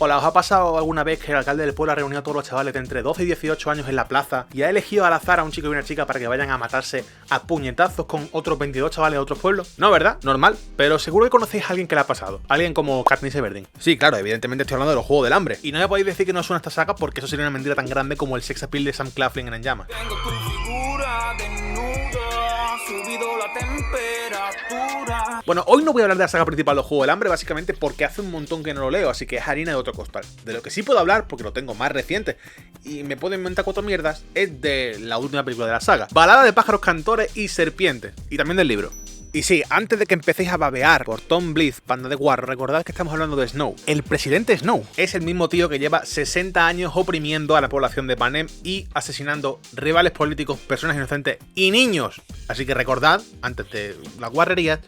Hola, ¿os ha pasado alguna vez que el alcalde del pueblo ha reunido a todos los chavales de entre 12 y 18 años en la plaza y ha elegido al azar a un chico y una chica para que vayan a matarse a puñetazos con otros 22 chavales de otros pueblos? No, ¿verdad? Normal. Pero seguro que conocéis a alguien que le ha pasado. Alguien como Katniss Everdeen. Sí, claro, evidentemente estoy hablando de los Juegos del Hambre. Y no me podéis decir que no suena esta saga porque eso sería una mentira tan grande como el sex appeal de Sam Claflin en Llamas. Tengo tu figura desnuda, subido la temperatura. Bueno, hoy no voy a hablar de la saga principal de los Juegos del Hambre, básicamente porque hace un montón que no lo leo, así que es harina de otro costal. De lo que sí puedo hablar, porque lo tengo más reciente y me puedo inventar cuatro mierdas, es de la última película de la saga. Balada de pájaros, cantores y serpientes. Y también del libro. Y sí, antes de que empecéis a babear por Tom Blythe, panda de guarro, recordad que estamos hablando de Snow. El presidente Snow es el mismo tío que lleva 60 años oprimiendo a la población de Panem y asesinando rivales políticos, personas inocentes y niños. Así que recordad, antes de las guarrerías,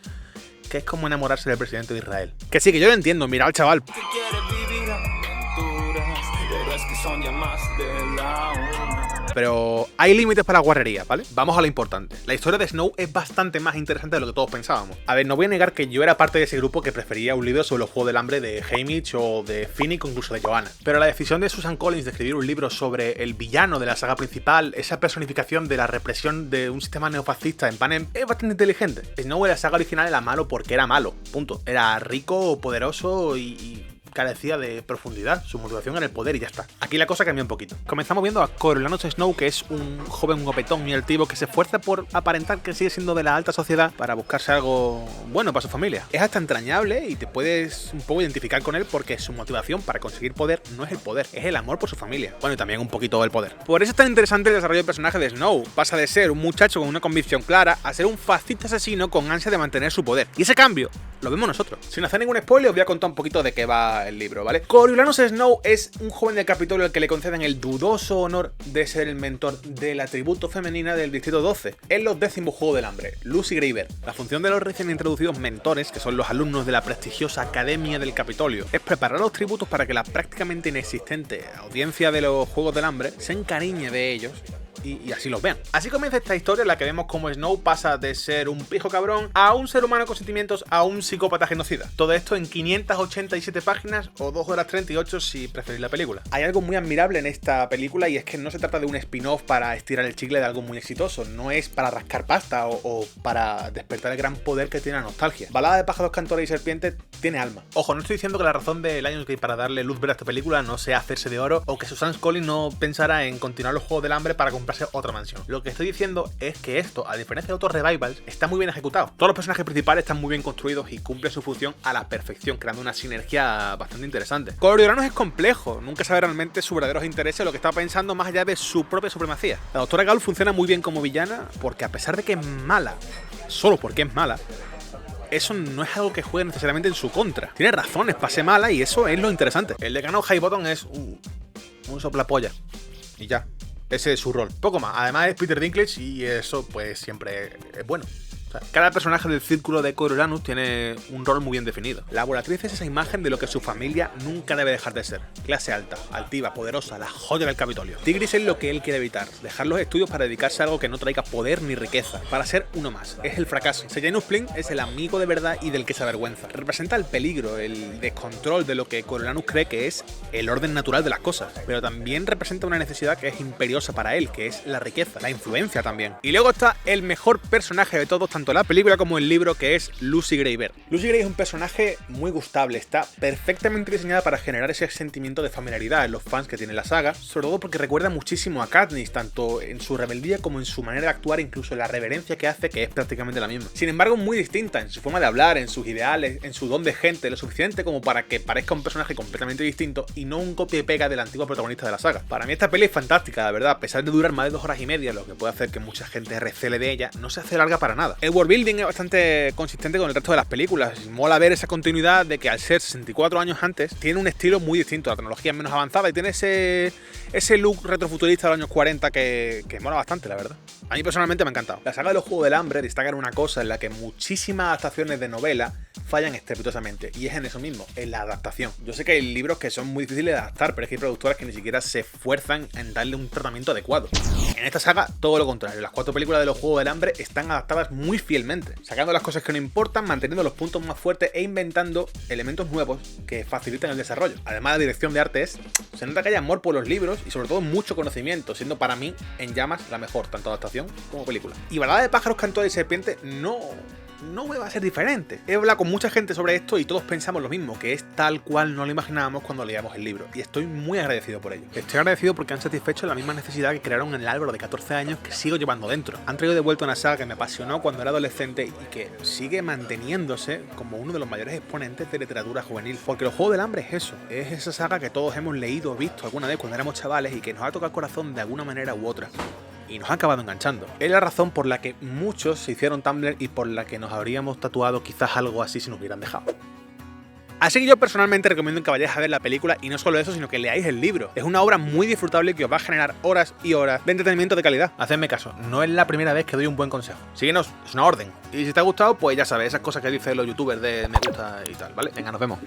que es como enamorarse del presidente de Israel. Que sí, que yo lo entiendo, mira al chaval. Que quiere vivir aventuras, pero es que son ya más de la una. Pero hay límites para la guarrería, ¿vale? Vamos a lo importante. La historia de Snow es bastante más interesante de lo que todos pensábamos. A ver, no voy a negar que yo era parte de ese grupo que prefería un libro sobre los Juegos del Hambre de Haymitch o de Finnick o incluso de Joanna. Pero la decisión de Susan Collins de escribir un libro sobre el villano de la saga principal, esa personificación de la represión de un sistema neofascista en Panem, es bastante inteligente. Snow en la saga original era malo porque era malo, punto. Era rico, poderoso y carecía de profundidad, su motivación era el poder y ya está. Aquí la cosa cambia un poquito. Comenzamos viendo a Coriolanus Snow, que es un joven guapetón y altivo que se esfuerza por aparentar que sigue siendo de la alta sociedad para buscarse algo bueno para su familia. Es hasta entrañable y te puedes un poco identificar con él porque su motivación para conseguir poder no es el poder, es el amor por su familia. Bueno, y también un poquito el poder. Por eso es tan interesante el desarrollo del personaje de Snow. Pasa de ser un muchacho con una convicción clara a ser un fascista asesino con ansia de mantener su poder. Y ese cambio lo vemos nosotros. Sin hacer ningún spoiler, os voy a contar un poquito de qué va el libro, ¿vale? Coriolanus Snow es un joven del Capitolio al que le conceden el dudoso honor de ser el mentor del atributo femenina del Distrito 12 en los 10º Juegos del Hambre, Lucy Gray. La función de los recién introducidos mentores, que son los alumnos de la prestigiosa Academia del Capitolio, es preparar los tributos para que la prácticamente inexistente audiencia de los Juegos del Hambre se encariñe de ellos y así los vean. Así comienza esta historia en la que vemos cómo Snow pasa de ser un pijo cabrón a un ser humano con sentimientos a un psicópata genocida. Todo esto en 587 páginas o 2 horas 38 si preferís la película. Hay algo muy admirable en esta película y es que no se trata de un spin-off para estirar el chicle de algo muy exitoso, no es para rascar pasta o para despertar el gran poder que tiene la nostalgia. Balada de pájaros, cantores y serpientes tiene alma. Ojo, no estoy diciendo que la razón de Lionsgate para darle luz verde a esta película no sea hacerse de oro o que Susan Collins no pensara en continuar los Juegos del Hambre para comprarse otra mansión. Lo que estoy diciendo es que esto, a diferencia de otros revivals, está muy bien ejecutado. Todos los personajes principales están muy bien construidos y cumplen su función a la perfección, creando una sinergia bastante interesante. Coriolanus es complejo, nunca sabe realmente sus verdaderos intereses o lo que está pensando más allá de su propia supremacía. La doctora Gaull funciona muy bien como villana porque a pesar de que es mala, solo porque es mala, eso no es algo que juegue necesariamente en su contra. Tiene razones para ser mala y eso es lo interesante. El decano Highbottom es un soplapolla y ya. Ese es su rol. Poco más. Además es Peter Dinklage y eso pues siempre es bueno. O sea, cada personaje del círculo de Coriolanus tiene un rol muy bien definido. La volatriz es esa imagen de lo que su familia nunca debe dejar de ser. Clase alta, altiva, poderosa, la joya del Capitolio. Tigris es lo que él quiere evitar. Dejar los estudios para dedicarse a algo que no traiga poder ni riqueza. Para ser uno más. Es el fracaso. Sejanus Flynn es el amigo de verdad y del que se avergüenza. Representa el peligro, el descontrol de lo que Coriolanus cree que es el orden natural de las cosas. Pero también representa una necesidad que es imperiosa para él, que es la riqueza, la influencia también. Y luego está el mejor personaje de todos, tanto en la película como en el libro, que es Lucy Gray. Lucy Gray es un personaje muy gustable, está perfectamente diseñada para generar ese sentimiento de familiaridad en los fans que tiene la saga, sobre todo porque recuerda muchísimo a Katniss, tanto en su rebeldía como en su manera de actuar, incluso en la reverencia que hace, que es prácticamente la misma. Sin embargo, muy distinta en su forma de hablar, en sus ideales, en su don de gente, lo suficiente como para que parezca un personaje completamente distinto y no un copia y pega del antiguo protagonista de la saga. Para mí esta peli es fantástica, la verdad, a pesar de durar más de 2 horas y media, lo que puede hacer que mucha gente recele de ella, no se hace larga para nada. El worldbuilding es bastante consistente con el resto de las películas. Mola ver esa continuidad de que al ser 64 años antes tiene un estilo muy distinto, la tecnología es menos avanzada y tiene ese look retrofuturista de los años 40 que mola bastante, la verdad. A mí personalmente me ha encantado. La saga de los Juegos del Hambre destaca en una cosa en la que muchísimas adaptaciones de novela fallan estrepitosamente, y es en eso mismo, en la adaptación. Yo sé que hay libros que son muy difíciles de adaptar, pero es que hay productoras que ni siquiera se esfuerzan en darle un tratamiento adecuado. En esta saga, todo lo contrario. Las 4 películas de los Juegos del Hambre están adaptadas muy fielmente, sacando las cosas que no importan, manteniendo los puntos más fuertes e inventando elementos nuevos que facilitan el desarrollo. Además, la dirección de arte se nota que hay amor por los libros y sobre todo mucho conocimiento, siendo para mí En Llamas la mejor, tanto adaptación como película. Y Balada de pájaros, canto de serpiente no me va a ser diferente. He hablado con mucha gente sobre esto y todos pensamos lo mismo, que es tal cual no lo imaginábamos cuando leíamos el libro, y estoy muy agradecido por ello. Estoy agradecido porque han satisfecho la misma necesidad que crearon en el Álvaro de 14 años, que sigo llevando dentro. Han traído de vuelta una saga que me apasionó cuando era adolescente y que sigue manteniéndose como uno de los mayores exponentes de literatura juvenil, porque los Juegos del Hambre es eso, es esa saga que todos hemos leído o visto alguna vez cuando éramos chavales y que nos ha tocado el corazón de alguna manera u otra. Y nos ha acabado enganchando. Es la razón por la que muchos se hicieron Tumblr y por la que nos habríamos tatuado quizás algo así si nos hubieran dejado. Así que yo personalmente recomiendo que vayáis a ver la película, y no solo eso, sino que leáis el libro. Es una obra muy disfrutable que os va a generar horas y horas de entretenimiento de calidad. Hacedme caso, no es la primera vez que doy un buen consejo. Síguenos, es una orden. Y si te ha gustado, pues ya sabes, esas cosas que dicen los youtubers de me gusta y tal, ¿vale? Venga, nos vemos.